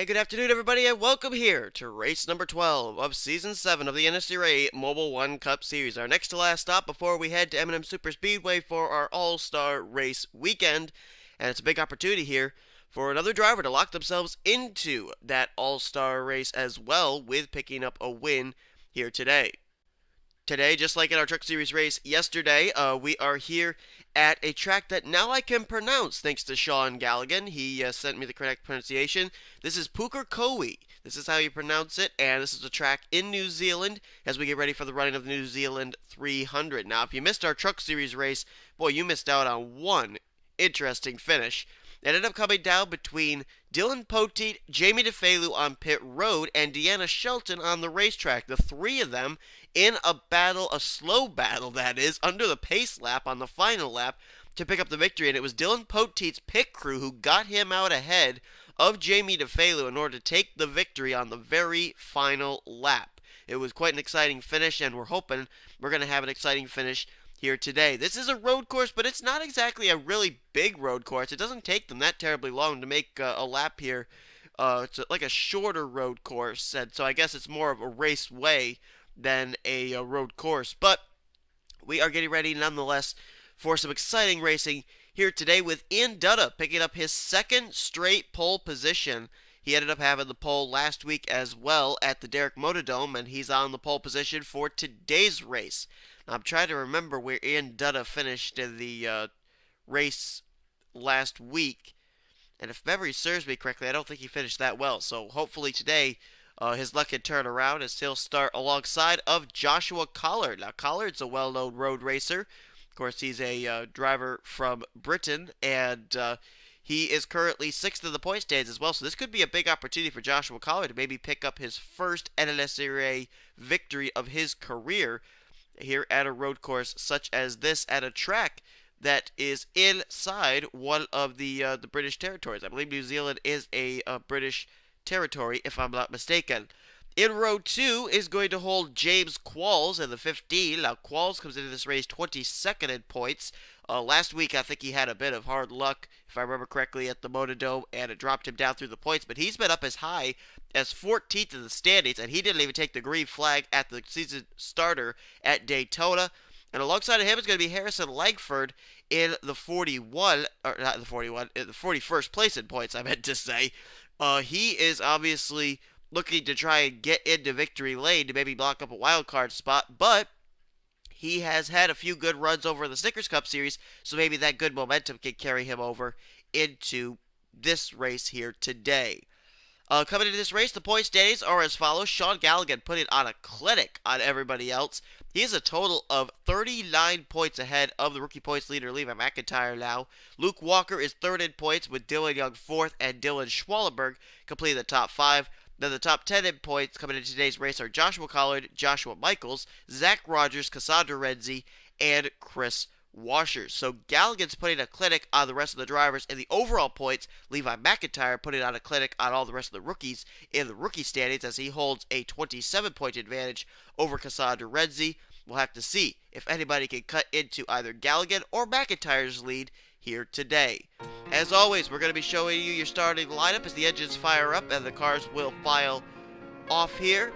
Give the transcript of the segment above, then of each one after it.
And good afternoon, everybody, and welcome here to race number 12 of Season 7 of the NNSCRA Mobil1 Cup Series. Our next to last stop before we head to M&M Super Speedway for our All-Star Race weekend. And it's a big opportunity here for another driver to lock themselves into that All-Star Race as well with picking up a win here today. Today, just like in our Truck Series race yesterday, we are here at a track that now I can pronounce thanks to Sean Galligan. He sent me the correct pronunciation. This is Pukekohe. This is how you pronounce it, and this is a track in New Zealand as we get ready for the running of the New Zealand 300. Now, if you missed our Truck Series race, boy, you missed out on one interesting finish. It ended up coming down between Dylan Poteet, Jamie DeFelu on pit road, and Deanna Shelton on the racetrack. The three of them in a battle, a slow battle that is, under the pace lap on the final lap to pick up the victory. And it was Dylan Poteet's pit crew who got him out ahead of Jamie DeFelu in order to take the victory on the very final lap. It was quite an exciting finish, and we're hoping we're going to have an exciting finish here today. This is a road course, but it's not exactly a really big road course. It doesn't take them that terribly long to make a lap here. It's like a shorter road course, and so I guess it's more of a raceway than a road course. But we are getting ready nonetheless for some exciting racing here today with Ian Dutta picking up his second straight pole position. He ended up having the pole last week as well at the Derek Motordome, and he's on the pole position for today's race. I'm trying to remember where Ian Dutta finished in the race last week. And if memory serves me correctly, I don't think he finished that well. So hopefully today his luck can turn around as he'll start alongside of Joshua Collard. Now, Collard's a well-known road racer. Of course, he's a driver from Britain, and he is currently 6th in the point stands as well. So this could be a big opportunity for Joshua Collard to maybe pick up his first NNSCRA victory of his career here at a road course such as this, at a track that is inside one of the British territories. I believe New Zealand is a British territory, if I'm not mistaken. In row 2 is going to hold James Qualls in the 15. Now, Qualls comes into this race 22nd in points. Last week, I think he had a bit of hard luck, if I remember correctly, at the Motordome, and it dropped him down through the points. But he's been up as high as 14th in the standings, and he didn't even take the green flag at the season starter at Daytona. And alongside of him is going to be Harrison Langford in the 41st place in points, I meant to say. He is obviously looking to try and get into victory lane to maybe block up a wild card spot, but he has had a few good runs over the Snickers Cup Series, so maybe that good momentum can carry him over into this race here today. Coming into this race, the point standings are as follows. Sean Galligan putting on a clinic on everybody else. He has a total of 39 points ahead of the rookie points leader, Levi McIntyre now. Luke Walker is 3rd in points with Dylan Young 4th, and Dylan Schwallenberg completing the top 5. Then the top 10 in points coming into today's race are Joshua Collard, Joshua Michaels, Zach Rogers, Cassandra Renzi, and Chris Washers. So Galligan's putting a clinic on the rest of the drivers in the overall points. Levi McIntyre putting on a clinic on all the rest of the rookies in the rookie standings as he holds a 27-point advantage over Cassandra Renzi. We'll have to see if anybody can cut into either Galligan or McIntyre's lead here today. As always, we're going to be showing you your starting lineup as the engines fire up and the cars will file off here.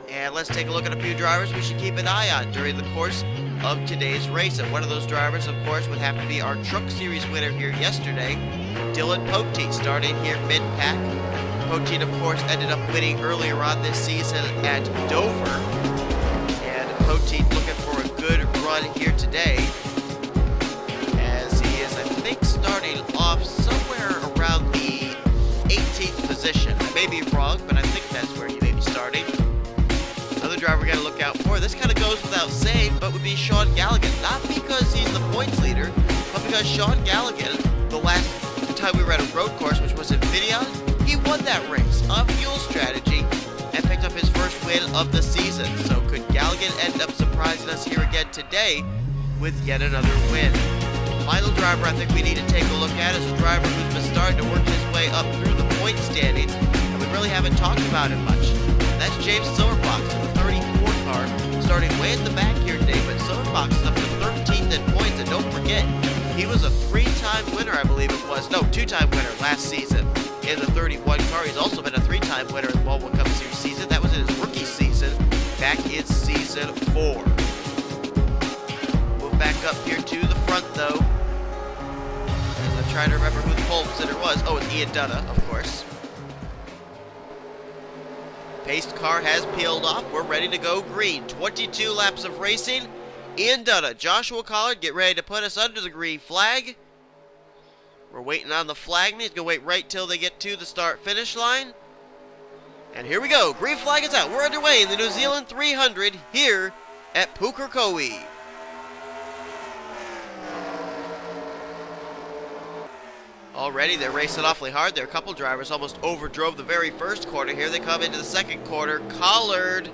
And let's take a look at a few drivers we should keep an eye on during the course of today's race. And one of those drivers, of course, would have to be our Truck Series winner here yesterday, Dylan Poteet, starting here mid-pack. Poteet, of course, ended up winning earlier on this season at Dover. And Poteet looking for a good run here today, as he is, I think, starting off somewhere around the 18th position. I may be wrong, but I think that's where he may be starting. Another driver we got to look out for, this kind of goes without saying, but would be Sean Galligan. Not because he's the points leader, but because Sean Galligan, the last time we were at a road course, which was in Videon, he won that race on fuel strategy and picked up his first win of the season. So could Galligan end up surprising us here again today with yet another win? Final driver I think we need to take a look at is a driver who's been starting to work his way up through the point standings, and we really haven't talked about him much. That's James Silverfox in the 34 car, starting way at the back here today, but Silverfox is up to 13th in points, and don't forget, he was a 3-time winner, I believe it was. No, 2-time winner last season in the 31 two-time winner of the Mobil1 Cup Series season. That was in his rookie season, back in Season 4. Move back up here to the front, though. As I'm trying to remember who the pole positioner was. Oh, it's Ian Dutta, of course. Pace car has peeled off. We're ready to go green. 22 laps of racing. Ian Dutta, Joshua Collard, get ready to put us under the green flag. We're waiting on the flag. He's going to wait right till they get to the start-finish line. And here we go. Green flag is out. We're underway in the New Zealand 300 here at Pukekohe. Already, they're racing awfully hard. There are a couple drivers almost overdrove the very first corner. Here they come into the second quarter. Collard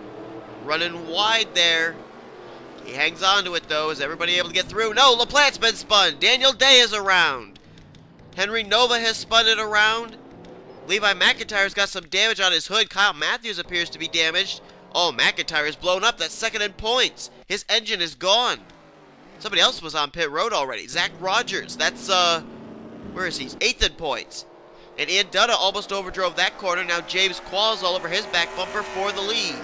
running wide there. He hangs on to it, though. Is everybody able to get through? No, LaPlante's been spun. Daniel Day is around. Henry Nova has spun it around. Levi McIntyre's got some damage on his hood. Kyle Matthews appears to be damaged. Oh, McIntyre is blown up. That's second in points. His engine is gone. Somebody else was on pit road already. Zach Rogers. That's, where is he? 8th in points. And Ian Dutta almost overdrove that corner. Now James Qualls all over his back bumper for the lead.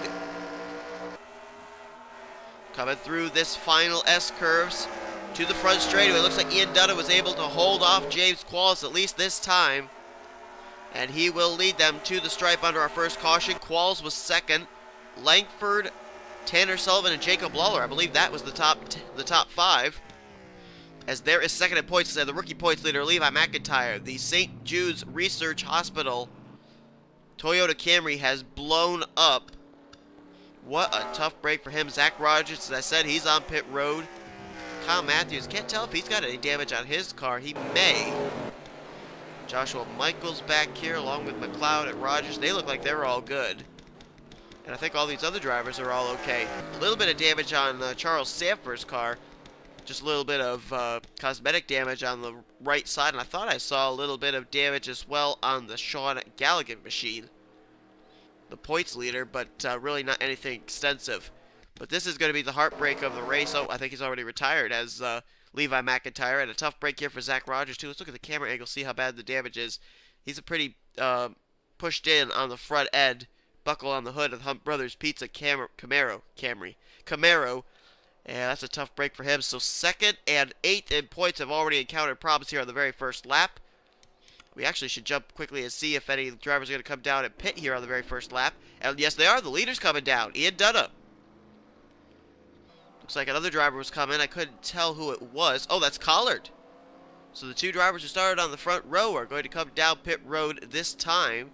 Coming through this final S-curves to the front straightaway. It looks like Ian Dutta was able to hold off James Qualls at least this time. And he will lead them to the stripe under our first caution. Qualls was second. Langford, Tanner Sullivan, and Jacob Lawler. I believe that was the top 5. As there is second in points, the rookie points leader, Levi McIntyre. The St. Jude's Research Hospital Toyota Camry has blown up. What a tough break for him. Zach Rogers, as I said, he's on pit road. Kyle Matthews, can't tell if he's got any damage on his car. He may. Joshua Michaels back here, along with McLeod and Rogers. They look like they're all good. And I think all these other drivers are all okay. A little bit of damage on Charles Sanford's car. Just a little bit of cosmetic damage on the right side. And I thought I saw a little bit of damage as well on the Sean Galligan machine. The points leader, but really not anything extensive. But this is going to be the heartbreak of the race. Oh, I think he's already retired as Levi McIntyre. And a tough break here for Zach Rogers, too. Let's look at the camera angle, see how bad the damage is. He's a pretty pushed in on the front end. Buckle on the hood of the Hunt Brothers Pizza Camaro. And that's a tough break for him. So second and 8th in points have already encountered problems here on the very first lap. We actually should jump quickly and see if any drivers are going to come down and pit here on the very first lap. And yes, they are. The leader's coming down. Ian Dutta. Looks like another driver was coming. I couldn't tell who it was. Oh, that's Collard. So the two drivers who started on the front row are going to come down pit road this time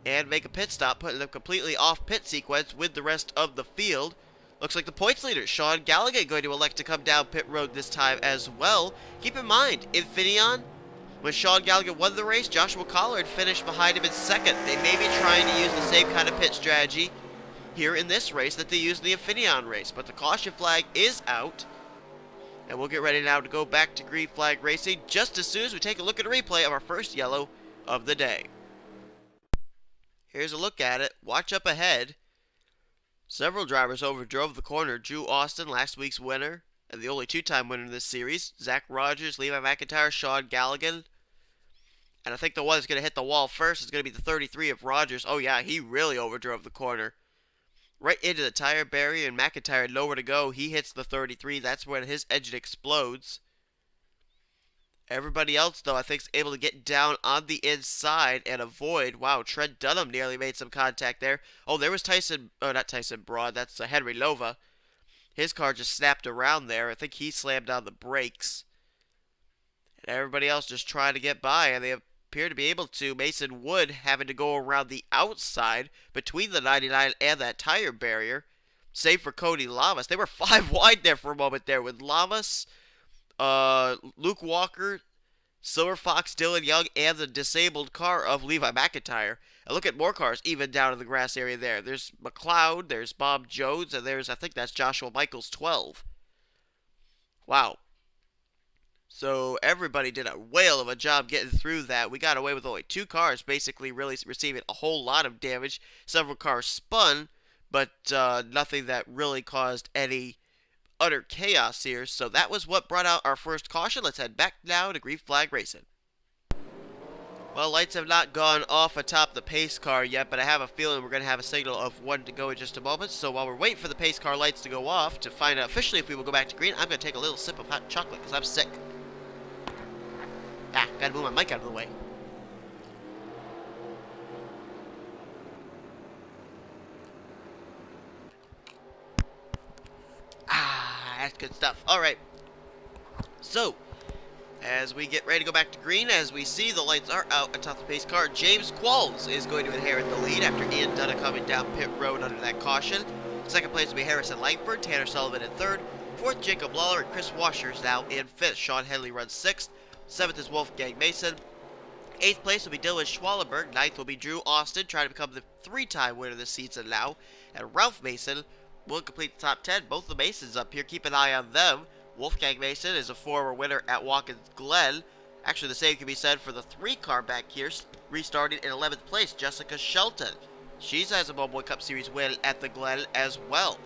and make a pit stop, putting them completely off pit sequence with the rest of the field. Looks like the points leader, Sean Galligan, going to elect to come down pit road this time as well. Keep in mind, Infineon, when Sean Galligan won the race, Joshua Collard finished behind him in second. They may be trying to use the same kind of pit strategy here in this race that they used in the Infineon race. But the caution flag is out. And we'll get ready now to go back to green flag racing just as soon as we take a look at a replay of our first yellow of the day. Here's a look at it. Watch up ahead. Several drivers overdrove the corner. Drew Austin, last week's winner, and the only two-time winner in this series. Zach Rogers, Levi McIntyre, Sean Galligan. And I think the one that's going to hit the wall first is going to be the 33 of Rogers. Oh yeah, he really overdrove the corner. Right into the tire barrier, and McIntyre had nowhere to go. He hits the 33. That's when his engine explodes. Everybody else, though, I think is able to get down on the inside and avoid. Wow, Trent Dunham nearly made some contact there. Oh, there was Tyson, not Tyson Broad, that's Henry Nova. His car just snapped around there. I think he slammed on the brakes. And everybody else just trying to get by, and they appear to be able to. Mason Wood having to go around the outside between the 99 and that tire barrier. Save for Cody Lamas. They were 5 wide there for a moment there with Lamas, Luke Walker, Silver Fox, Dylan Young, and the disabled car of Levi McIntyre. And look at more cars even down in the grass area there. There's McLeod, there's Bob Jones, and there's, I think that's Joshua Michaels, 12. Wow. So everybody did a whale of a job getting through that. We got away with only 2 cars basically really receiving a whole lot of damage. Several cars spun, but nothing that really caused any utter chaos here. So that was what brought out our first caution. Let's head back now to green flag racing. Well, lights have not gone off atop the pace car yet, but I have a feeling we're going to have a signal of one to go in just a moment. So while we're waiting for the pace car lights to go off to find out officially if we will go back to green, I'm going to take a little sip of hot chocolate because I'm sick. Ah, gotta move my mic out of the way. Ah, that's good stuff. Alright. So, as we get ready to go back to green, as we see the lights are out atop the pace car, James Qualls is going to inherit the lead after Ian Dunna coming down pit road under that caution. Second place will be Harrison Langford, Tanner Sullivan in third. Fourth, Jacob Lawler, and Chris Washer is now in fifth. Sean Henley runs sixth. Seventh is Wolfgang Mason. Eighth place will be Dylan Schwallenberg. Ninth will be Drew Austin, trying to become the three-time winner this season now. And Ralph Mason will complete the top 10. Both the Masons up here, keep an eye on them. Wolfgang Mason is a former winner at Watkins Glen. Actually, the same can be said for the three-car back here, restarting in 11th place, Jessica Shelton. She has a Mobil1 Cup Series win at the Glen as well.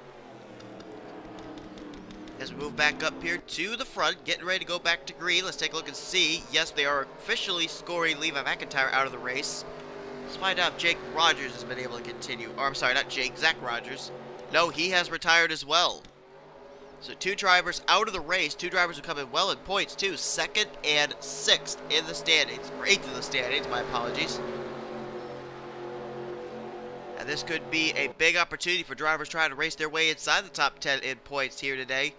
As we move back up here to the front, getting ready to go back to green, let's take a look and see. Yes, they are officially scoring Levi McIntyre out of the race. Let's find out if Jake Rogers has been able to continue. Or, I'm sorry, not Jake, Zach Rogers. No, he has retired as well. So two drivers out of the race. Two drivers who come in well in points, too. Second and sixth in the standings. Or eighth in the standings, my apologies. And this could be a big opportunity for drivers trying to race their way inside the top 10 in points here today.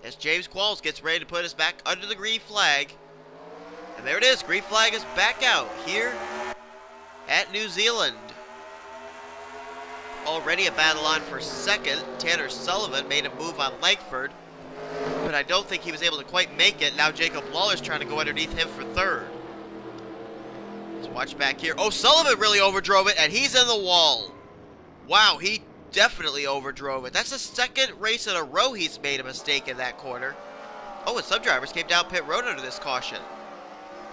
As James Qualls gets ready to put us back under the green flag. And there it is. Green flag is back out here at New Zealand. Already a battle on for second. Tanner Sullivan made a move on Langford, but I don't think he was able to quite make it. Now Jacob Lawler's trying to go underneath him for third. Let's watch back here. Oh, Sullivan really overdrove it, and he's in the wall. Wow, he definitely overdrove it. That's the second race in a row he's made a mistake in that corner. Oh, and some drivers came down pit road under this caution,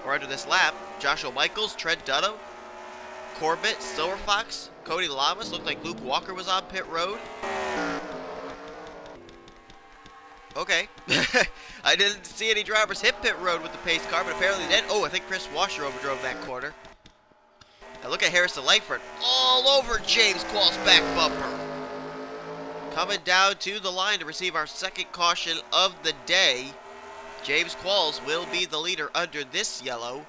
or under this lap. Joshua Michaels, Trent Dunham, Corbett, Silver Fox, Cody Lamas. Looked like Luke Walker was on pit road. Okay. I didn't see any drivers hit pit road with the pace car, but apparently they did. Oh, I think Chris Washer overdrove that corner. Now look at Harrison Langford all over James Qualls' back bumper. Coming down to the line to receive our second caution of the day. James Qualls will be the leader under this yellow.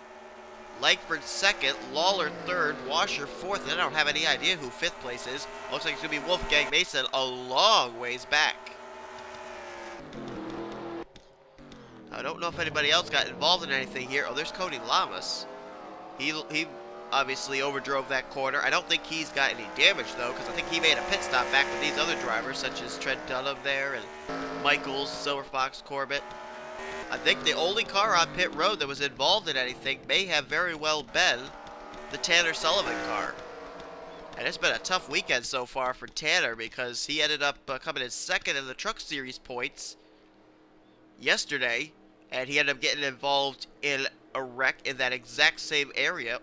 Langford second, Lawler third, Washer fourth, and I don't have any idea who fifth place is. Looks like it's going to be Wolfgang Mason a long ways back. I don't know if anybody else got involved in anything here. Oh, there's Cody Lamas. He obviously overdrove that corner. I don't think he's got any damage, though, because I think he made a pit stop back with these other drivers, such as Trent Dunham there, and Michaels, Silver Fox, Corbett. I think the only car on pit road that was involved in anything may have very well been the Tanner Sullivan car. And it's been a tough weekend so far for Tanner because he ended up coming in second in the Truck Series points yesterday, and he ended up getting involved in a wreck in that exact same area,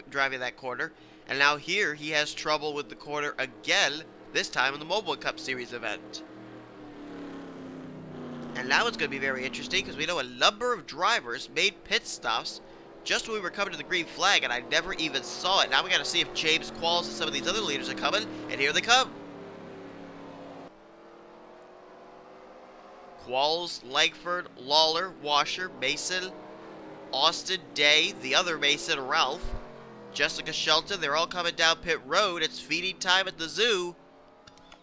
driving that corner. And now here he has trouble with the corner again, this time in the Mobil1 Cup Series event. And now it's going to be very interesting because we know a number of drivers made pit stops just when we were coming to the green flag, and I never even saw it. Now we got to see if James Qualls and some of these other leaders are coming, and here they come. Qualls, Langford, Lawler, Washer, Mason, Austin, Day, the other Mason, Ralph, Jessica Shelton. They're all coming down pit road. It's feeding time at the zoo.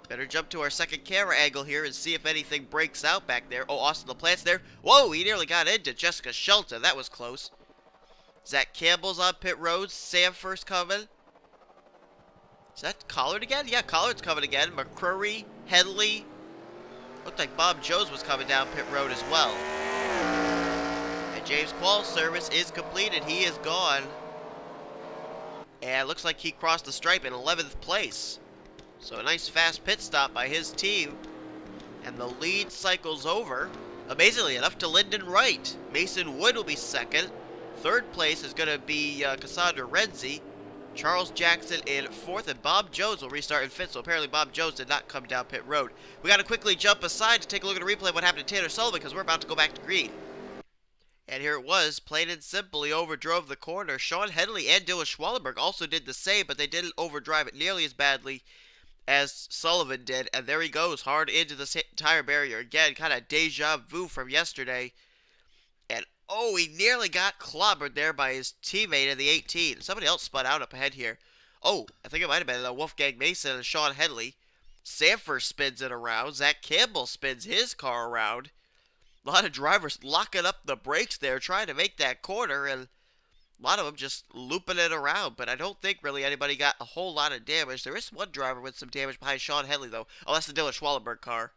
Better jump to our second camera angle here and see if anything breaks out back there. Oh, Austin LaPlante's there. Whoa, he nearly got into Jessica Shelton. That was close. Zach Campbell's on pit road. Sam first coming. Is that Collard again? Yeah, Collard's coming again. McCrory, Henley. Looked like Bob Jones was coming down pit road as well. And James Qualls' service is completed. He is gone. And looks like he crossed the stripe in 11th place. So a nice fast pit stop by his team. And the lead cycles over, amazingly enough, to Lyndon Wright. Mason Wood will be second. Third place is going to be Cassandra Renzi. Charles Jackson in fourth, and Bob Jones will restart in fifth. So apparently Bob Jones did not come down pit road. We got to quickly jump aside to take a look at a replay of what happened to Tanner Sullivan because we're about to go back to green. And here it was, plain and simple, he overdrove the corner. Sean Henley and Dylan Schwallenberg also did the same, but they didn't overdrive it nearly as badly as Sullivan did. And there he goes, hard into the tire barrier. Again, kind of deja vu from yesterday. And oh, he nearly got clobbered there by his teammate in the 18. Somebody else spun out up ahead here. Oh, I think it might have been Wolfgang Mason and Sean Henley. Sanford spins it around. Zach Campbell spins his car around. A lot of drivers locking up the brakes there, trying to make that corner, and a lot of them just looping it around. But I don't think really anybody got a whole lot of damage. There is one driver with some damage behind Sean Henley, though. Oh, that's the Dylan Schwallenberg car.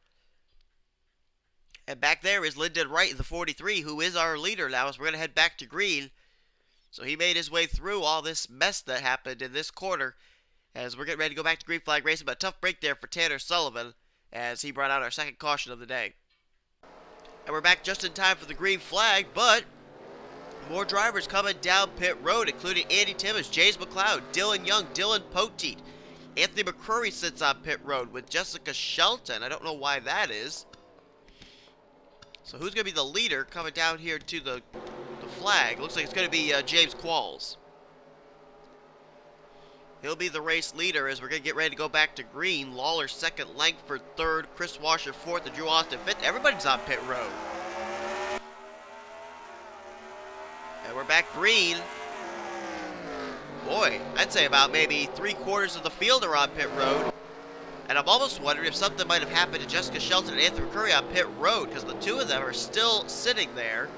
And back there is Lyndon Wright in the 43, who is our leader now, as we're going to head back to green. So he made his way through all this mess that happened in this corner, as we're getting ready to go back to green flag racing. But a tough break there for Tanner Sullivan, as he brought out our second caution of the day. And we're back just in time for the green flag, but more drivers coming down pit road, including Andy Timmons, James McLeod, Dylan Young, Dylan Poteet. Anthony McCrory sits on pit road with Jessica Shelton. I don't know why that is. So who's going to be the leader coming down here to the flag? Looks like it's going to be James Qualls. He'll be the race leader as we're going to get ready to go back to green. Lawler second, Langford third, Chris Washer fourth, and Drew Austin fifth. Everybody's on pit road. And we're back green. Boy, I'd say about maybe 3/4 of the field are on pit road. And I'm almost wondering if something might have happened to Jessica Shelton and Anthony McCurry on pit road, because the two of them are still sitting there.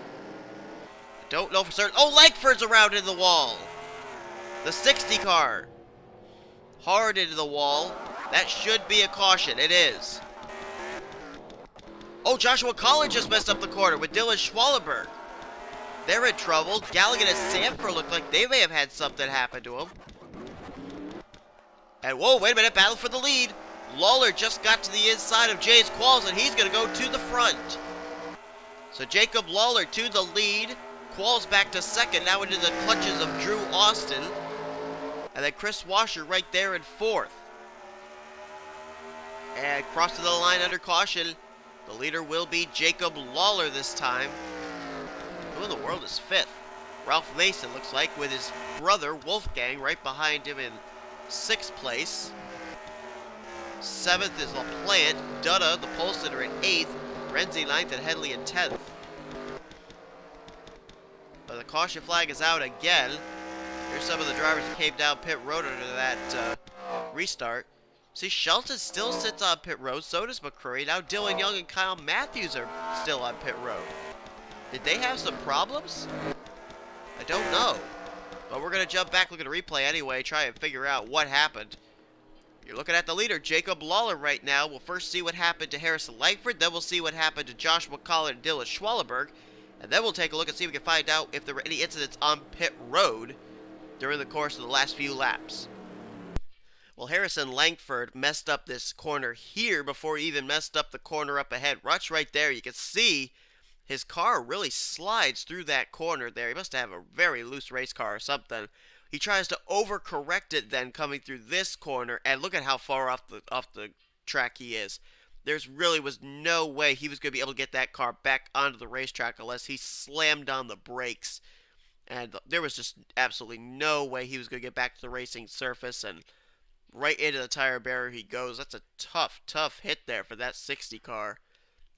I don't know for certain. Oh, Langford's around in the wall. The 60 car. Hard into the wall. That should be a caution. It is. Oh, Joshua Collins just messed up the corner with Dylan Schwallenberg. They're in trouble. Gallagher and Sanford look like they may have had something happen to them. And whoa, wait a minute. Battle for the lead. Lawler just got to the inside of James Qualls, and he's going to go to the front. So Jacob Lawler to the lead. Qualls back to second, now into the clutches of Drew Austin. And then Chris Washer right there in fourth. And crossing the line under caution. The leader will be Jacob Lawler this time. Who in the world is fifth? Ralph Mason looks like, with his brother Wolfgang right behind him in sixth place. Seventh is LaPlante. Dutta, the pole sitter, in eighth. Renzi ninth, and Henley in 10th. But the caution flag is out again. Here's some of the drivers that came down pit road under that restart. See, Shelton still sits on pit road. So does McCurry. Now Dylan Young and Kyle Matthews are still on pit road. Did they have some problems? I don't know. But we're going to jump back, look at a replay anyway, try and figure out what happened. You're looking at the leader, Jacob Lawler, right now. We'll first see what happened to Harrison Langford. Then we'll see what happened to Joshua Collins and Dylan Schwallenberg. And then we'll take a look and see if we can find out if there were any incidents on pit road during the course of the last few laps. Well, Harrison Langford messed up this corner here before he even messed up the corner up ahead. Watch right there. You can see his car really slides through that corner there. He must have a very loose race car or something. He tries to overcorrect it then coming through this corner, and look at how far off the track he is. There's really was no way he was going to be able to get that car back onto the racetrack unless he slammed on the brakes. And there was just absolutely no way he was going to get back to the racing surface, and right into the tire barrier he goes. That's a tough, tough hit there for that 60 car,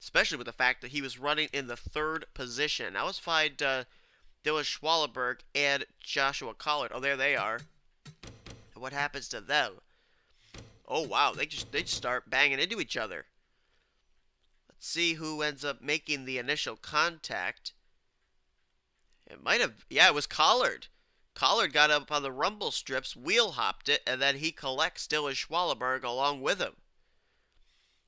especially with the fact that he was running in the third position. Now let's find Dylan Schwallenberg and Joshua Collard. Oh, there they are. And what happens to them? Oh, wow. They just start banging into each other. Let's see who ends up making the initial contact. It might have... Yeah, it was Collard. Collard got up on the rumble strips, wheel hopped it, and then he collects Dylan Schwallenberg along with him.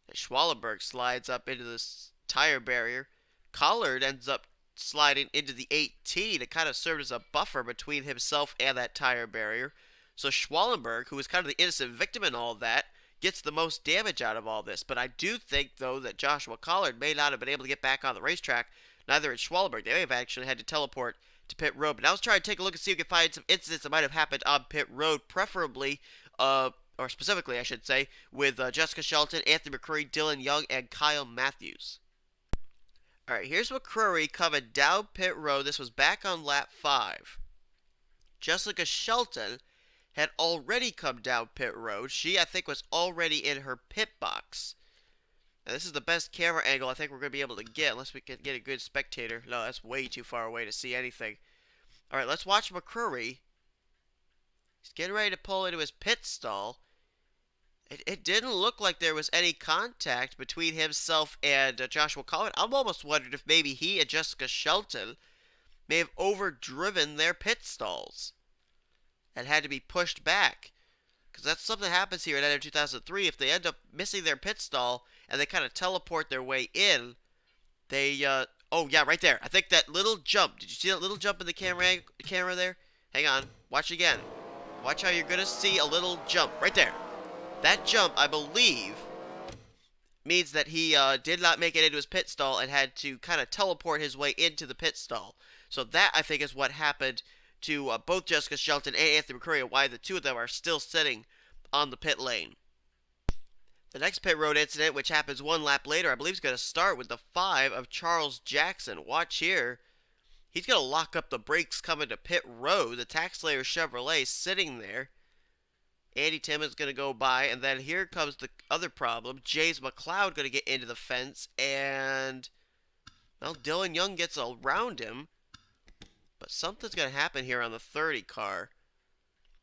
And Schwallenberg slides up into this tire barrier. Collard ends up sliding into the 18. It kind of served as a buffer between himself and that tire barrier. So Schwallenberg, who was kind of the innocent victim in all that, gets the most damage out of all this. But I do think, though, that Joshua Collard may not have been able to get back on the racetrack. Neither had Schwallenberg. They may have actually had to teleport to pit road. But now let's try to take a look and see if we can find some incidents that might have happened on pit road, preferably, or specifically, I should say, with Jessica Shelton, Anthony McCurry, Dylan Young, and Kyle Matthews. Alright, here's McCrory coming down pit road. This was back on lap 5. Jessica Shelton had already come down pit road. She, I think, was already in her pit box. Now, this is the best camera angle I think we're going to be able to get, unless we can get a good spectator. No, that's way too far away to see anything. Alright, let's watch McCrory. He's getting ready to pull into his pit stall. It didn't look like there was any contact between himself and Joshua Collins. I'm almost wondering if maybe he and Jessica Shelton may have overdriven their pit stalls and had to be pushed back. Because that's something that happens here at NM 2003. If they end up missing their pit stall and they kind of teleport their way in, they, oh yeah, right there. I think that little jump. Did you see that little jump in the camera there? Hang on. Watch again. Watch how you're going to see a little jump right there. That jump, I believe, means that he did not make it into his pit stall and had to kind of teleport his way into the pit stall. So that, I think, is what happened to both Jessica Shelton and Anthony McCrory, and why the two of them are still sitting on the pit lane. The next pit road incident, which happens one lap later, I believe is going to start with the 5 of Charles Jackson. Watch here. He's going to lock up the brakes coming to pit road. The Tax Slayer Chevrolet sitting there. Andy Tim is going to go by, and then here comes the other problem. James McLeod going to get into the fence, and, well, Dylan Young gets around him. But something's going to happen here on the 30 car.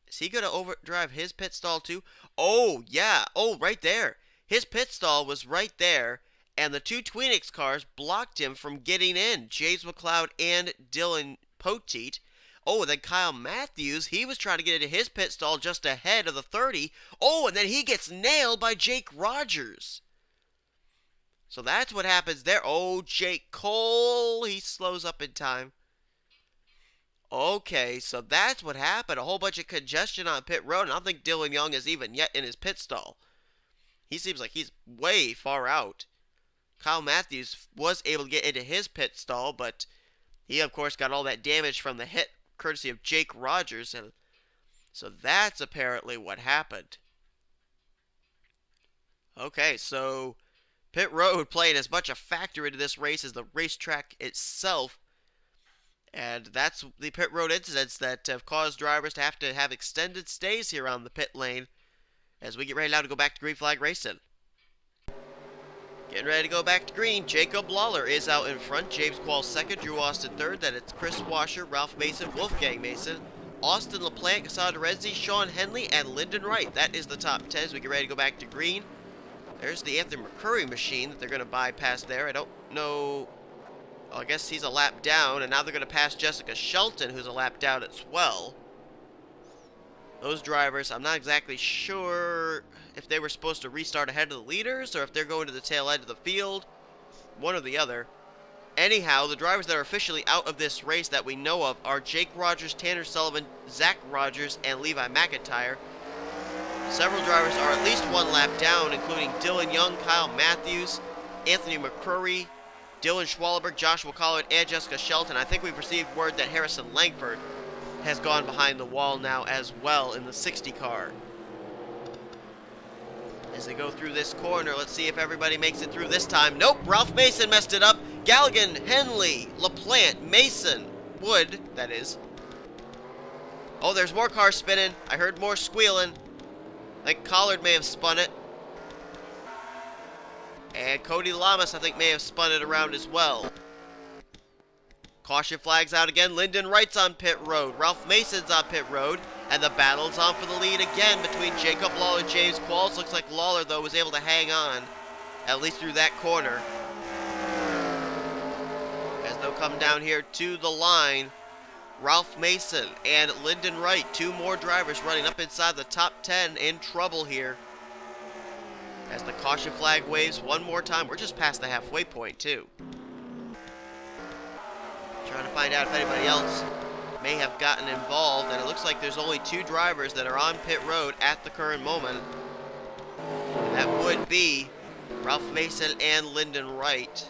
Is he going to overdrive his pit stall too? Oh, yeah. Oh, right there. His pit stall was right there, and the two Tweenix cars blocked him from getting in. James McLeod and Dylan Poteet. Oh, and then Kyle Matthews, he was trying to get into his pit stall just ahead of the 30. Oh, and then he gets nailed by Jake Rogers. So that's what happens there. Oh, Jake Cole, he slows up in time. Okay, so that's what happened. A whole bunch of congestion on pit road, and I don't think Dylan Young is even yet in his pit stall. He seems like he's way far out. Kyle Matthews was able to get into his pit stall, but he, of course, got all that damage from the hit courtesy of Jake Rogers, and so that's apparently what happened. Okay, so pit road playing as much a factor into this race as the racetrack itself, and that's the pit road incidents that have caused drivers to have extended stays here on the pit lane as we get ready now to go back to green flag racing. Getting ready to go back to green. Jacob Lawler is out in front. James Quall second. Drew Austin third. Then it's Chris Washer, Ralph Mason, Wolfgang Mason, Austin LaPlante, Cassandra Renzi, Sean Henley, and Lyndon Wright. That is the top 10 as we get ready to go back to green. There's the Anthony McCrory machine that they're going to bypass there. I don't know. Well, I guess he's a lap down, and now they're going to pass Jessica Shelton, who's a lap down as well. Those drivers, I'm not exactly sure if they were supposed to restart ahead of the leaders or if they're going to the tail end of the field. One or the other. Anyhow, the drivers that are officially out of this race that we know of are Jake Rogers, Tanner Sullivan, Zach Rogers, and Levi McIntyre. Several drivers are at least one lap down, including Dylan Young, Kyle Matthews, Anthony McCrory, Dylan Schwallenberg, Joshua Collard, and Jessica Shelton. I think we've received word that Harrison Langford has gone behind the wall now as well in the 60 car. As they go through this corner, let's see if everybody makes it through this time. Nope, Ralph Mason messed it up. Galligan, Henley, LaPlante, Mason, Wood, that is. Oh, there's more cars spinning. I heard more squealing. I think Collard may have spun it. And Cody Lamas, I think, may have spun it around as well. Caution flags out again. Lyndon Wright's on pit road. Ralph Mason's on pit road. And the battle's on for the lead again between Jacob Lawler and James Qualls. Looks like Lawler, though, was able to hang on, at least through that corner. As they'll come down here to the line, Ralph Mason and Lyndon Wright, two more drivers running up inside the top 10, in trouble here. As the caution flag waves one more time. We're just past the halfway point, too. Trying to find out if anybody else may have gotten involved, and it looks like there's only two drivers that are on pit road at the current moment. And that would be Ralph Mason and Lyndon Wright.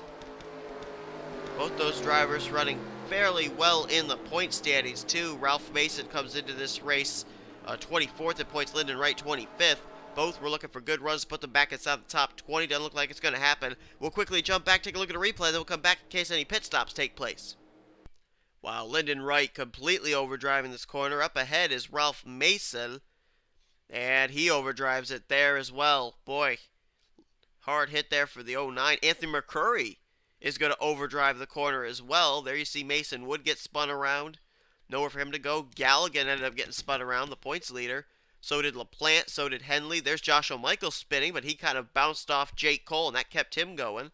Both those drivers running fairly well in the point standings too. Ralph Mason comes into this race 24th in points, Lyndon Wright 25th. Both were looking for good runs to put them back inside the top 20. Doesn't look like it's going to happen. We'll quickly jump back, take a look at a replay, then we'll come back in case any pit stops take place. Wow, Lyndon Wright completely overdriving this corner. Up ahead is Ralph Mason, and he overdrives it there as well. Boy, hard hit there for the 09. Anthony McCurry is going to overdrive the corner as well. There you see Mason Wood get spun around. Nowhere for him to go. Galligan ended up getting spun around, the points leader. So did LaPlante, so did Henley. There's Joshua Michaels spinning, but he kind of bounced off Jake Cole, and that kept him going.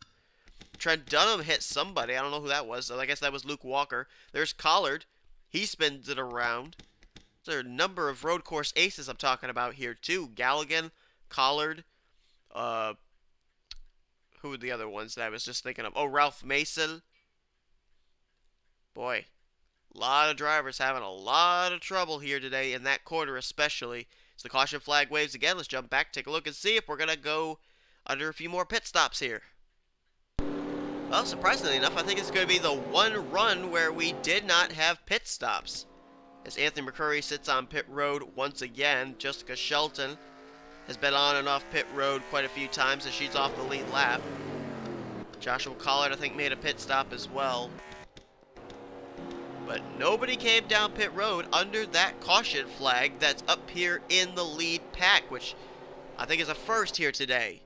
Trent Dunham hit somebody. I don't know who that was. I guess that was Luke Walker. There's Collard. He spins it around. There are a number of road course aces I'm talking about here, too. Galligan, Collard. Who were the other ones that I was just thinking of? Oh, Ralph Mason. Boy, a lot of drivers having a lot of trouble here today, in that corner especially. As the caution flag waves again, let's jump back, take a look, and see if we're going to go under a few more pit stops here. Well, surprisingly enough, I think it's going to be the one run where we did not have pit stops. As Anthony McCurry sits on pit road once again, Jessica Shelton has been on and off pit road quite a few times as she's off the lead lap. Joshua Collard, I think, made a pit stop as well. But nobody came down pit road under that caution flag that's up here in the lead pack, which I think is a first here today.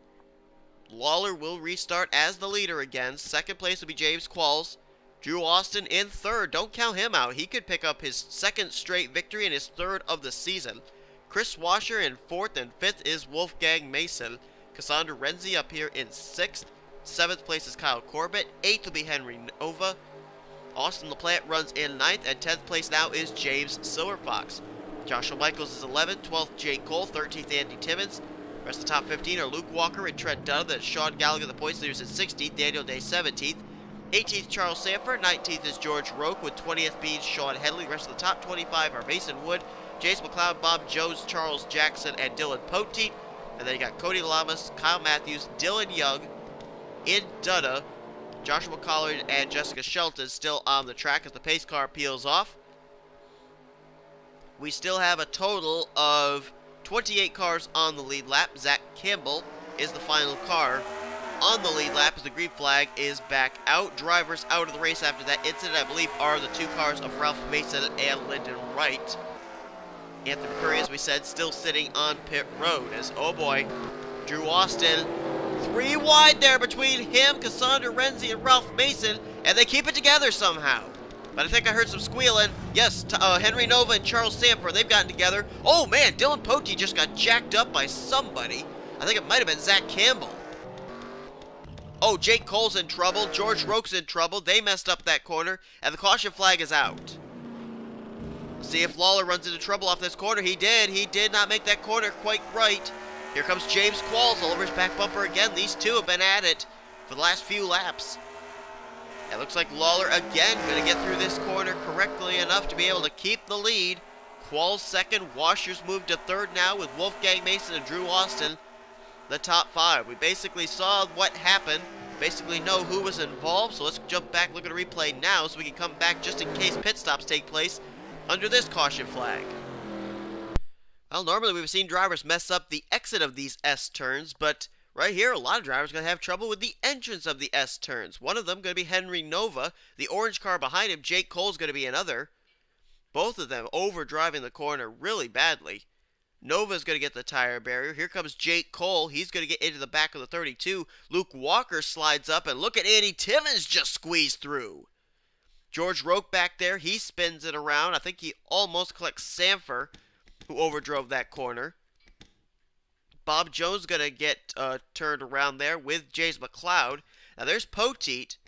Lawler will restart as the leader again. Second place will be James Qualls. Drew Austin in third. Don't count him out. He could pick up his second straight victory and his third of the season. Chris Washer in fourth, and fifth is Wolfgang Mason. Cassandra Renzi up here in sixth. Seventh place is Kyle Corbett. Eighth will be Henry Nova. Austin LaPlante runs in ninth, and 10th place now is James Silverfox. Joshua Michaels is 11th, 12th Jake Cole, 13th Andy Timmons. Rest of the top 15 are Luke Walker and Trent Dunham. That's Sean Gallagher, the points leaders, at 16th. Daniel Day, 17th. 18th, Charles Sanford. 19th is George Roque, with 20th being Sean Henley. The rest of the top 25 are Mason Wood, Jace McLeod, Bob Jones, Charles Jackson, and Dylan Poteet. And then you got Cody Lamas, Kyle Matthews, Dylan Young, in Dutta, Joshua Collard, and Jessica Shelton still on the track as the pace car peels off. We still have a total of 28 cars on the lead lap. Zach Campbell is the final car on the lead lap as the green flag is back out. Drivers out of the race after that incident, I believe, are the two cars of Ralph Mason and Lyndon Wright. Anthony McCurry, as we said, still sitting on pit road as, oh boy, Drew Austin, 3 wide there between him, Cassandra Renzi, and Ralph Mason, and they keep it together somehow. But I think I heard some squealing. Yes, Henry Nova and Charles Sanford, they've gotten together. Oh man, Dylan Poteet just got jacked up by somebody. I think it might have been Zach Campbell. Oh, Jake Cole's in trouble. George Roque's in trouble. They messed up that corner, and the caution flag is out. See if Lawler runs into trouble off this corner. He did. He did not make that corner quite right. Here comes James Qualls all over his back bumper again. These two have been at it for the last few laps. It looks like Lawler again going to get through this corner correctly enough to be able to keep the lead. Qualls second. Washers moved to third now with Wolfgang Mason and Drew Austin the top 5. We basically saw what happened. Basically know who was involved. So let's jump back, look at a replay now so we can come back just in case pit stops take place under this caution flag. Well, normally we've seen drivers mess up the exit of these S turns, but right here, a lot of drivers are going to have trouble with the entrance of the S turns. One of them going to be Henry Nova. The orange car behind him, Jake Cole's going to be another. Both of them overdriving the corner really badly. Nova's going to get the tire barrier. Here comes Jake Cole. He's going to get into the back of the 32. Luke Walker slides up, and look at Andy Timmons just squeeze through. George Roque back there, he spins it around. I think he almost collects Sanford, who overdrove that corner. Bob Jones going to get turned around there with James McLeod. Now there's Poteet.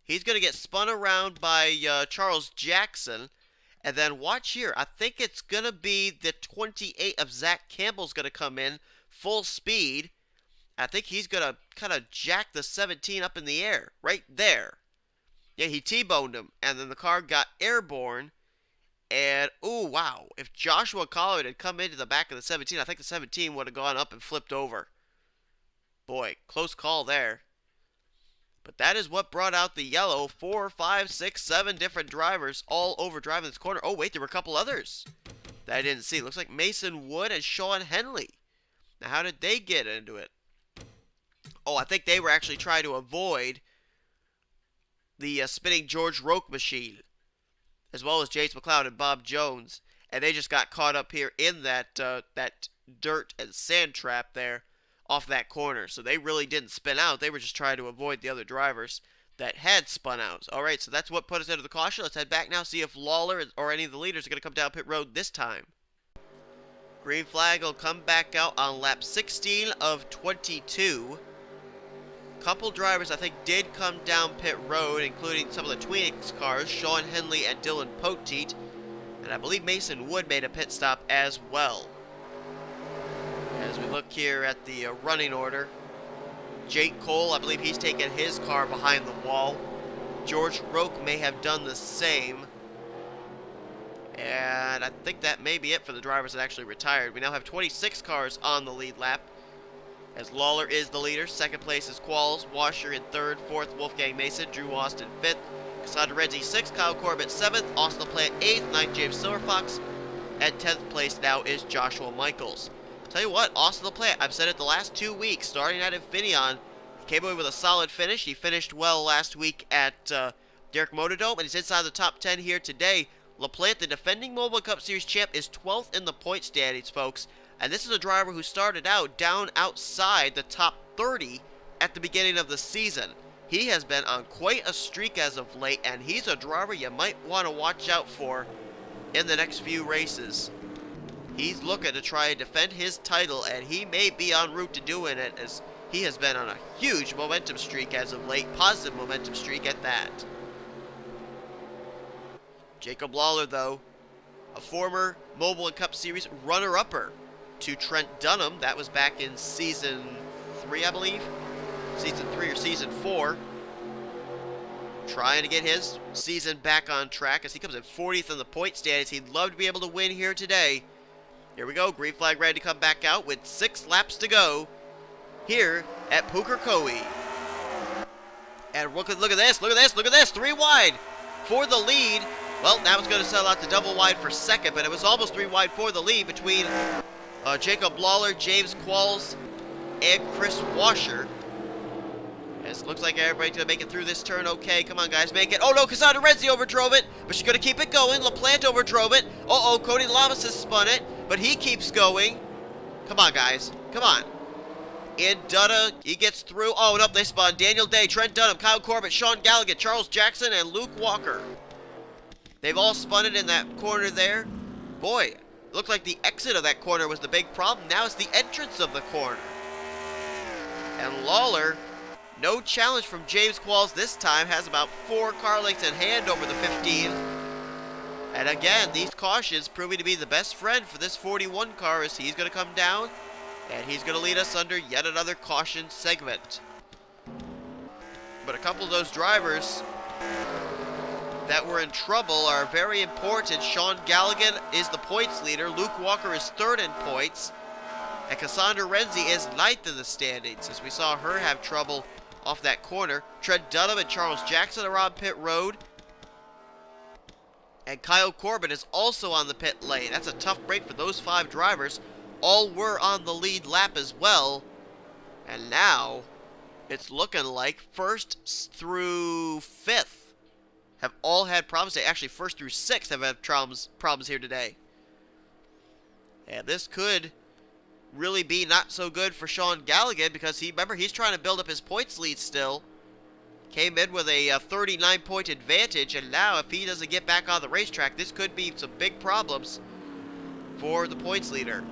He's going to get spun around by Charles Jackson. And then watch here. I think it's going to be the 28 of Zach Campbell's going to come in full speed. I think he's going to kind of jack the 17 up in the air right there. Yeah, he T-boned him. And then the car got airborne. And, ooh, wow. If Joshua Collard had come into the back of the 17, I think the 17 would have gone up and flipped over. Boy, close call there. But that is what brought out the yellow. 4, 5, 6, 7 different drivers all over driving this corner. Oh, wait, there were a couple others that I didn't see. Looks like Mason Wood and Sean Henley Now, how did they get into it? Oh, I think they were actually trying to avoid the spinning George Roque machine, as well as James McLeod and Bob Jones. And they just got caught up here in that dirt and sand trap there off that corner. So they really didn't spin out. They were just trying to avoid the other drivers that had spun out. All right, so that's what put us into the caution. Let's head back now, see if Lawler or any of the leaders are going to come down pit road this time. Green flag will come back out on lap 16 of 22. Couple drivers, I think, did come down pit road, including some of the Tweenix cars, Sean Henley and Dylan Poteet. And I believe Mason Wood made a pit stop as well. As we look here at the running order, Jake Cole, I believe he's taken his car behind the wall. George Roque may have done the same. And I think that may be it for the drivers that actually retired. We now have 26 cars on the lead lap, as Lawler is the leader. Second place is Qualls, Washer in third, fourth Wolfgang Mason, Drew Austin fifth, Cassandra Renzi sixth, Kyle Corbett seventh, Austin LaPlante eighth, ninth James Silverfox, and 10th place now is Joshua Michaels. Tell you what, Austin LaPlante, I've said it the last 2 weeks, starting at Infineon, he came away with a solid finish. He finished well last week at Derek Motordome, and he's inside the top 10 here today. LaPlante, the defending Mobil Cup Series champ, is 12th in the point standings, folks. And this is a driver who started out down outside the top 30 at the beginning of the season. He has been on quite a streak as of late, and he's a driver you might want to watch out for in the next few races. He's looking to try and defend his title, and he may be en route to doing it, as he has been on a huge momentum streak as of late, positive momentum streak at that. Jacob Lawler, though, a former Mobil Cup Series runner-upper to Trent Dunham. That was back in Season 3, I believe. Season 3 or Season 4. Trying to get his season back on track as he comes in 40th in the point standings. He'd love to be able to win here today. Here we go. Green flag ready to come back out with 6 laps to go here at Pukekohe. And look at this. Look at this. Look at this. 3 wide for the lead. Well, that was going to settle out to double wide for second, but it was almost 3 wide for the lead between Jacob Lawler, James Qualls, and Chris Washer. As it looks like everybody's going to make it through this turn okay. Come on, guys, make it. Oh, no, Cassandra Renzi overdrove it, but she's going to keep it going. LaPlante overdrove it. Uh-oh, Cody Lamas has spun it, but he keeps going. Come on, guys. Come on. And Dutta, he gets through. Oh, no, they spun. Daniel Day, Trent Dunham, Kyle Corbett, Sean Gallagher, Charles Jackson, and Luke Walker. They've all spun it in that corner there. Boy, it looked like the exit of that corner was the big problem. Now it's the entrance of the corner. And Lawler, no challenge from James Qualls this time, has about 4 car lengths in hand over the 15. And again, these cautions proving to be the best friend for this 41 car, as he's going to come down and he's going to lead us under yet another caution segment. But a couple of those drivers that were in trouble are very important. Sean Gallagher is the points leader. Luke Walker is 3rd in points. And Cassandra Renzi is 9th in the standings, as we saw her have trouble off that corner. Trent Dunham and Charles Jackson are on pit road. And Kyle Corbett is also on the pit lane. That's a tough break for those 5 drivers. All were on the lead lap as well. And now it's looking like 1st through 5th have all had problems. Actually, 1st through 6th have had problems here today. And this could really be not so good for Sean Gallagher, because remember, he's trying to build up his points lead still. Came in with a 39-point advantage, and now if he doesn't get back on the racetrack, this could be some big problems for the points leader.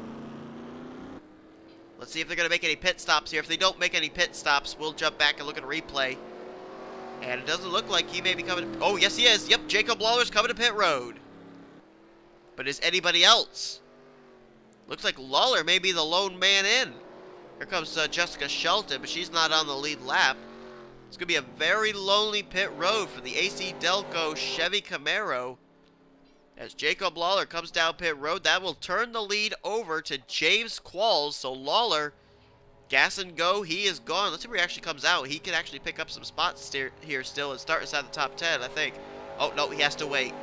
Let's see if they're going to make any pit stops here. If they don't make any pit stops, we'll jump back and look at a replay. And it doesn't look like he may be coming. Oh, yes, he is. Yep, Jacob Lawler's coming to pit road. But is anybody else? Looks like Lawler may be the lone man in. Here comes Jessica Shelton, but she's not on the lead lap. It's going to be a very lonely pit road for the AC Delco Chevy Camaro. As Jacob Lawler comes down pit road, that will turn the lead over to James Qualls. So Lawler, gas and go, he is gone. Let's see where he actually comes out. He can actually pick up some spots here still and start inside the top 10, I think. Oh, no, he has to wait.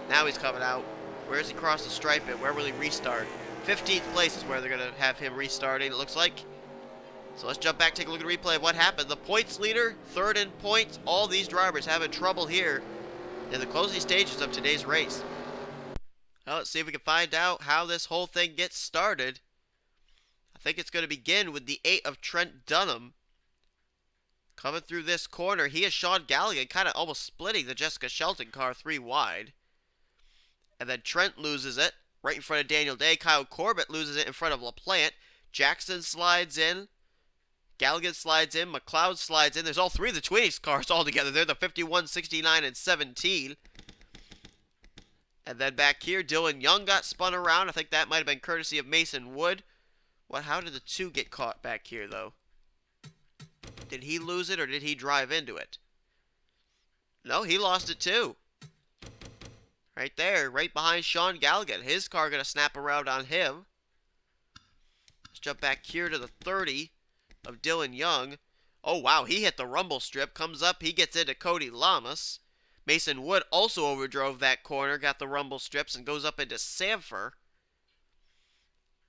Now he's coming out. Where does he cross the stripe at? Where will he restart? 15th place is where they're going to have him restarting, it looks like. So let's jump back, take a look at the replay of what happened. The points leader, third in points. All these drivers having trouble here in the closing stages of today's race. Well, let's see if we can find out how this whole thing gets started. I think it's going to begin with the 8 of Trent Dunham. Coming through this corner, he is Sean Galligan, kind of almost splitting the Jessica Shelton car 3 wide. And then Trent loses it right in front of Daniel Day. Kyle Corbett loses it in front of LaPlante. Jackson slides in. Galligan slides in. McLeod slides in. There's all 3 of the Twinings cars all together. They're the 51, 69, and 17. And then back here, Dylan Young got spun around. I think that might have been courtesy of Mason Wood. How did the 2 get caught back here, though? Did he lose it, or did he drive into it? No, he lost it, too. Right there, right behind Sean Galligan. His car going to snap around on him. Let's jump back here to the 30 of Dylan Young. Oh, wow, he hit the rumble strip. Comes up, he gets into Cody Lamas. Mason Wood also overdrove that corner, got the rumble strips, and goes up into Sanford.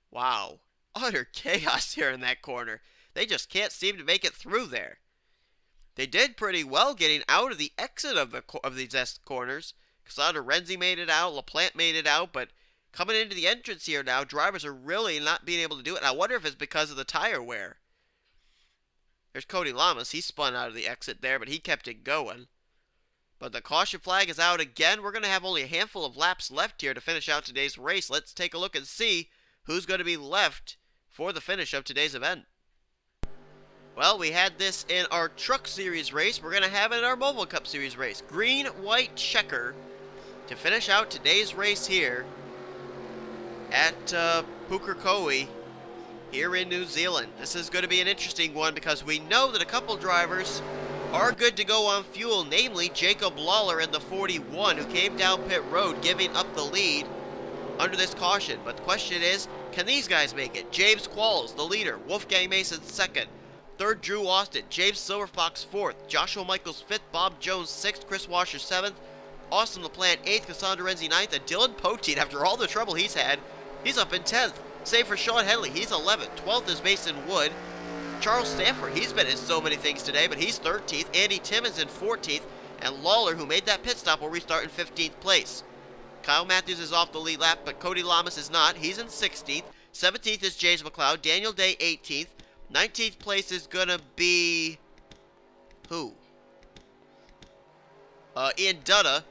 Wow. Utter chaos here in that corner. They just can't seem to make it through there. They did pretty well getting out of the exit of these S corners. Cassandra Renzi made it out, LaPlante made it out, but coming into the entrance here now, drivers are really not being able to do it. And I wonder if it's because of the tire wear. There's Cody Lamas. He spun out of the exit there, but he kept it going. But the caution flag is out again. We're going to have only a handful of laps left here to finish out today's race. Let's take a look and see who's going to be left for the finish of today's event. Well, we had this in our Truck Series race. We're going to have it in our Mobil Cup Series race. Green, white, checker to finish out today's race here at Pukekohe here in New Zealand. This is going to be an interesting one because we know that a couple drivers are good to go on fuel, namely Jacob Lawler in the 41, who came down pit road giving up the lead under this caution. But the question is, can these guys make it? James Qualls, the leader. Wolfgang Mason, second. Third, Drew Austin. James Silverfox, fourth. Joshua Michaels, fifth. Bob Jones, sixth. Chris Washer, seventh. Austin LaPlante, eighth. Cassandra Renzi, ninth. And Dylan Poteet, after all the trouble he's had, he's up in 10th. Save for Sean Henley, he's 11th. 12th is Mason Wood. Charles Stanford, he's been in so many things today, but he's 13th. Andy Timmons in 14th. And Lawler, who made that pit stop, will restart in 15th place. Kyle Matthews is off the lead lap, but Cody Lamas is not. He's in 16th. 17th is James McLeod. Daniel Day, 18th. 19th place is going to be... who? Ian Dutta.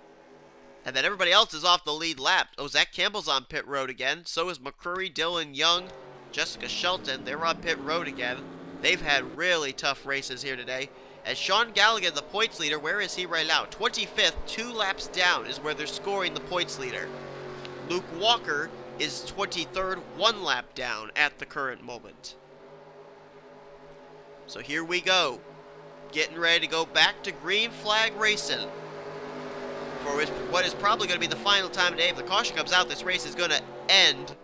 And then everybody else is off the lead lap. Oh, Zach Campbell's on pit road again. So is McCurry, Dylan Young, Jessica Shelton. They're on pit road again. They've had really tough races here today. As Sean Galligan, the points leader, where is he right now? 25th, 2 laps down is where they're scoring the points leader. Luke Walker is 23rd, 1 lap down at the current moment. So here we go. Getting ready to go back to green flag racing. For what is probably going to be the final time today. If the caution comes out, this race is going to end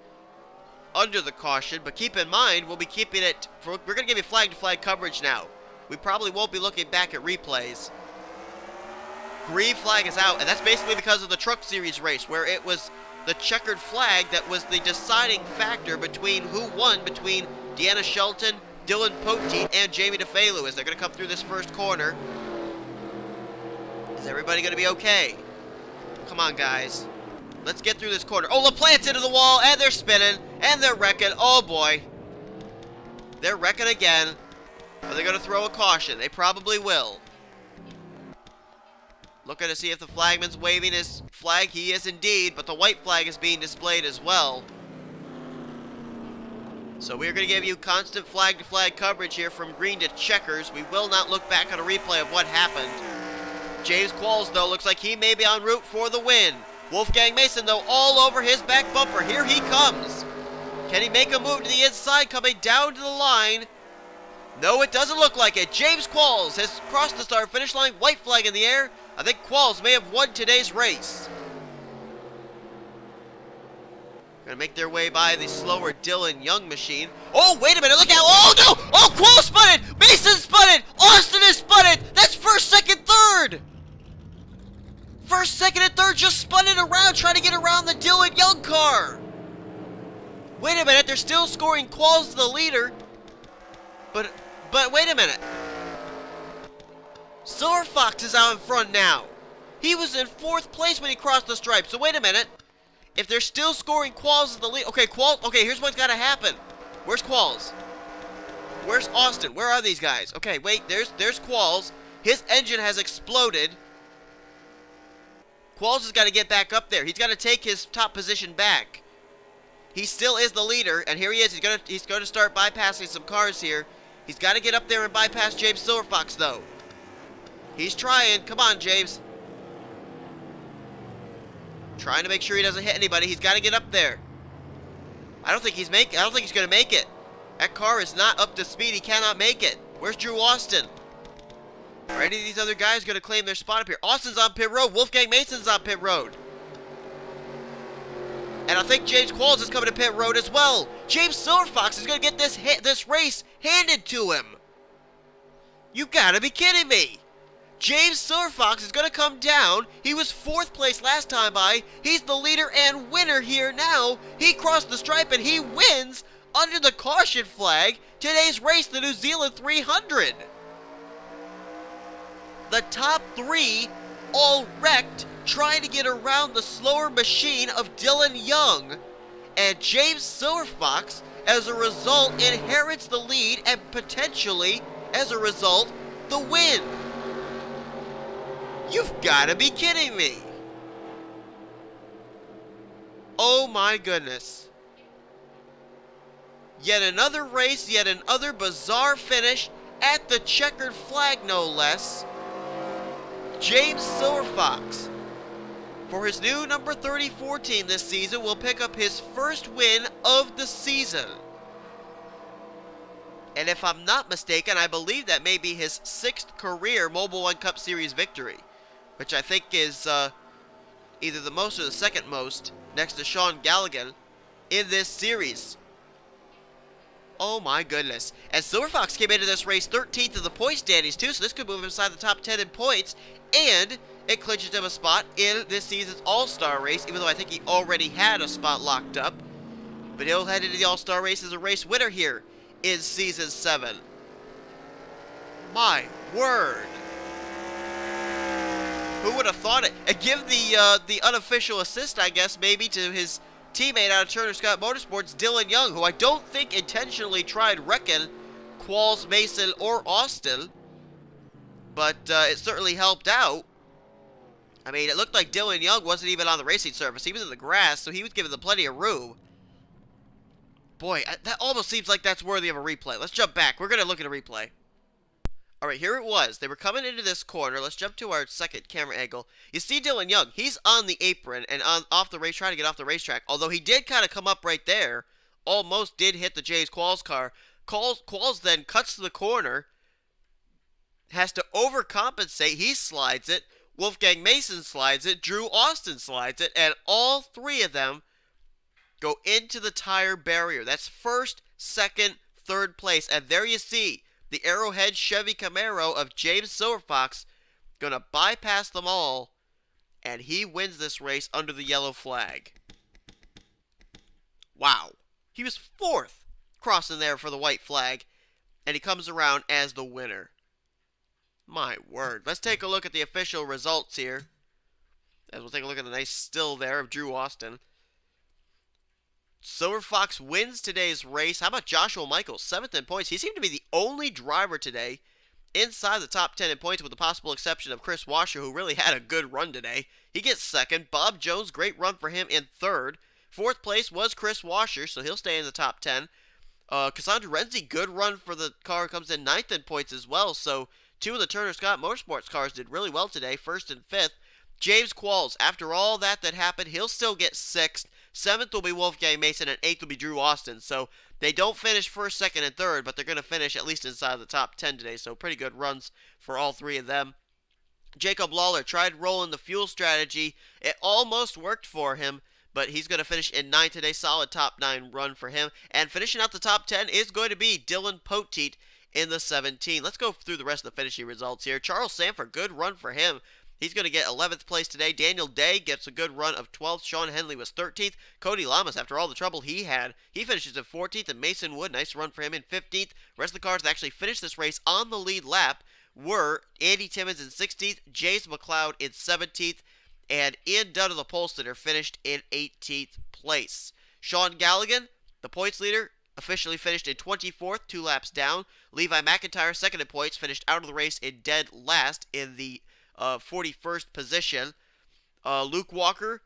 under the caution. But keep in mind, we'll be keeping it... we're going to give you flag-to-flag coverage now. We probably won't be looking back at replays. Green flag is out, and that's basically because of the Truck Series race, where it was the checkered flag that was the deciding factor between who won between Deanna Shelton, Dylan Poteet, and Jamie DeFalu as they're going to come through this first corner. Is everybody going to be okay? Come on, guys. Let's get through this corner. Oh, LaPlante's into the wall, and they're spinning, and they're wrecking. Oh, boy. They're wrecking again. Are they going to throw a caution? They probably will. Looking to see if the flagman's waving his flag. He is indeed, but the white flag is being displayed as well. So we're going to give you constant flag-to-flag coverage here from green to checkers. We will not look back on a replay of what happened. James Qualls, though, looks like he may be en route for the win. Wolfgang Mason, though, all over his back bumper. Here he comes. Can he make a move to the inside coming down to the line? No, it doesn't look like it. James Qualls has crossed the start-finish line. White flag in the air. I think Qualls may have won today's race. Gonna make their way by the slower Dylan Young machine. Oh, wait a minute, look out! Oh, no! Oh, Qualls spun it! Mason spun it! Austin is spun it! That's first, second, third! First, second, and third just spun it around, trying to get around the Dylan Young car. Wait a minute, they're still scoring. Qualls the leader. But wait a minute. Silver Fox is out in front now. He was in 4th place when he crossed the stripe. So wait a minute. If they're still scoring, Qualls is the lead. Okay, okay, here's what's got to happen. Where's Qualls? Where's Austin? Where are these guys? Okay, wait, there's Qualls. His engine has exploded. Qualls has got to get back up there. He's got to take his top position back. He still is the leader, and here he is. He's gonna start bypassing some cars here. He's got to get up there and bypass James Silverfox, though. He's trying. Come on, James. Trying to make sure he doesn't hit anybody. He's got to get up there. I don't think he's gonna make it. That car is not up to speed. He cannot make it. Where's Drew Austin? Are any of these other guys gonna claim their spot up here? Austin's on pit road. Wolfgang Mason's on pit road. And I think James Qualls is coming to pit road as well. James Silverfox is gonna get this race handed to him. You gotta be kidding me. James Silverfox is going to come down. He was 4th place last time by. He's the leader and winner here now. He crossed the stripe and he wins under the caution flag today's race, the New Zealand 300. The top 3 all wrecked trying to get around the slower machine of Dylan Young. And James Silverfox, as a result, inherits the lead and potentially, as a result, the win. You've got to be kidding me. Oh my goodness. Yet another race, yet another bizarre finish at the checkered flag, no less. James Silverfox, for his new number 34 team this season, will pick up his first win of the season. And if I'm not mistaken, I believe that may be his 6th career Mobil1 Cup Series victory, which I think is either the most or the second most, next to Sean Galligan, in this series. Oh my goodness. And Silverfox came into this race 13th in the point standings too, so this could move him inside the top 10 in points, and it clinches him a spot in this season's All-Star race, even though I think he already had a spot locked up. But he'll head into the All-Star race as a race winner here in Season 7. My word. Who would have thought it? And give the unofficial assist, I guess, maybe to his teammate out of Turner Scott Motorsports, Dylan Young, who I don't think intentionally tried wrecking Qualls, Mason, or Austin, but it certainly helped out. I mean, it looked like Dylan Young wasn't even on the racing surface. He was in the grass, so he was given them plenty of room. Boy, that almost seems like that's worthy of a replay. Let's jump back. We're going to look at a replay. Alright, here it was. They were coming into this corner. Let's jump to our second camera angle. You see Dylan Young. He's on the apron and off the race, trying to get off the racetrack. Although he did kind of come up right there. Almost did hit the James Qualls car. Qualls then cuts to the corner. Has to overcompensate. He slides it. Wolfgang Mason slides it. Drew Austin slides it. And all 3 of them go into the tire barrier. That's first, second, third place. And there you see the Arrowhead Chevy Camaro of James Silverfox going to bypass them all, and he wins this race under the yellow flag. Wow. He was 4th crossing there for the white flag, and he comes around as the winner. My word. Let's take a look at the official results here, as we'll take a look at the nice still there of Drew Austin. Silverfox wins today's race. How about Joshua Michaels, 7th in points? He seemed to be the only driver today inside the top 10 in points, with the possible exception of Chris Washer, who really had a good run today. He gets 2nd. Bob Jones, great run for him, in 3rd. 4th place was Chris Washer, so he'll stay in the top 10. Cassandra Renzi, good run for the car, comes in 9th in points as well. So 2 of the Turner Scott Motorsports cars did really well today, 1st and 5th. James Qualls, after all that happened, he'll still get 6th. 7th will be Wolfgang Mason, and 8th will be Drew Austin. So they don't finish 1st, 2nd, and 3rd, but they're going to finish at least inside the top 10 today. So pretty good runs for all 3 of them. Jacob Lawler tried rolling the fuel strategy. It almost worked for him, but he's going to finish in 9th today. Solid top 9 run for him. And finishing out the top 10 is going to be Dylan Poteet in the 17. Let's go through the rest of the finishing results here. Charles Sanford, good run for him. He's going to get 11th place today. Daniel Day gets a good run of 12th. Sean Henley was 13th. Cody Lamas, after all the trouble he had, he finishes in 14th. And Mason Wood, nice run for him, in 15th. The rest of the cars that actually finished this race on the lead lap were Andy Timmons in 16th, James McLeod in 17th, and Ian Dunn of the pole sitter finished in 18th place. Sean Galligan, the points leader, officially finished in 24th, 2 laps down. Levi McIntyre, second in points, finished out of the race in dead last in the 41st position. Luke Walker,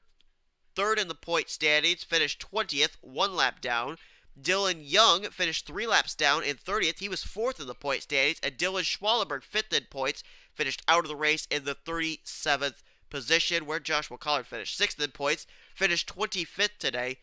third in the point standings, finished 20th, 1 lap down. Dylan Young finished 3 laps down in 30th. He was 4th in the point standings. And Dylan Schwallenberg, 5th in points, finished out of the race in the 37th position, where Joshua Collard finished 6th in points, finished 25th today.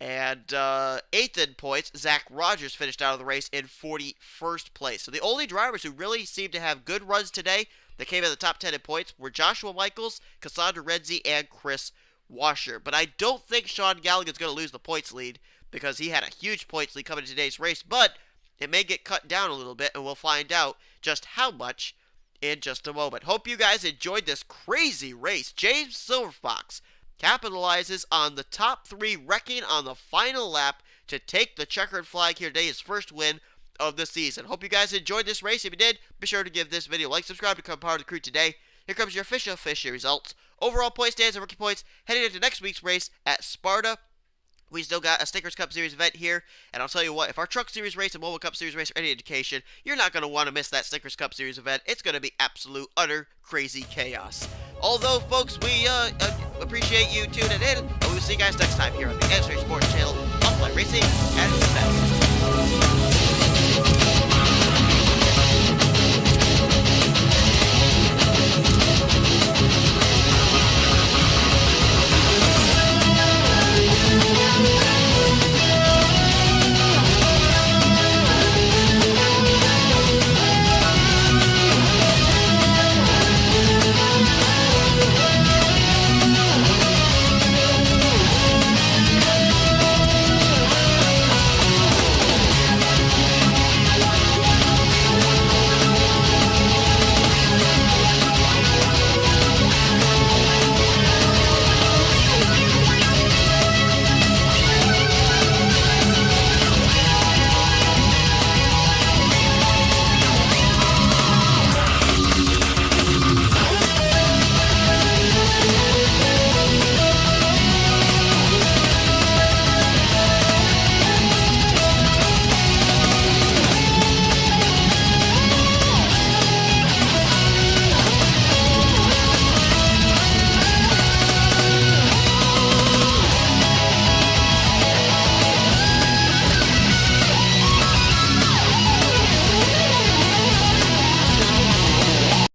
And 8th in points, Zach Rogers finished out of the race in 41st place. So the only drivers who really seemed to have good runs today that came in the top 10 in points were Joshua Michaels, Cassandra Renzi, and Chris Washer. But I don't think Sean Galligan's going to lose the points lead because he had a huge points lead coming to today's race. But it may get cut down a little bit, and we'll find out just how much in just a moment. Hope you guys enjoyed this crazy race. James Silverfox capitalizes on the top 3 wrecking on the final lap to take the checkered flag here today, his first win of the season. Hope you guys enjoyed this race. If you did, be sure to give this video a like, subscribe to become part of the crew today. Here comes your official results. Overall point stands and rookie points heading into next week's race at Sparta. We still got a Stickers Cup Series event here, and I'll tell you what, if our Truck Series race and Mobil Cup Series race are any indication, you're not going to want to miss that Stickers Cup Series event. It's going to be absolute, utter, crazy chaos. Although, folks, we appreciate you tuning in, and we will see you guys next time here on the NNSCRA Sports Channel, Offline Racing at its best.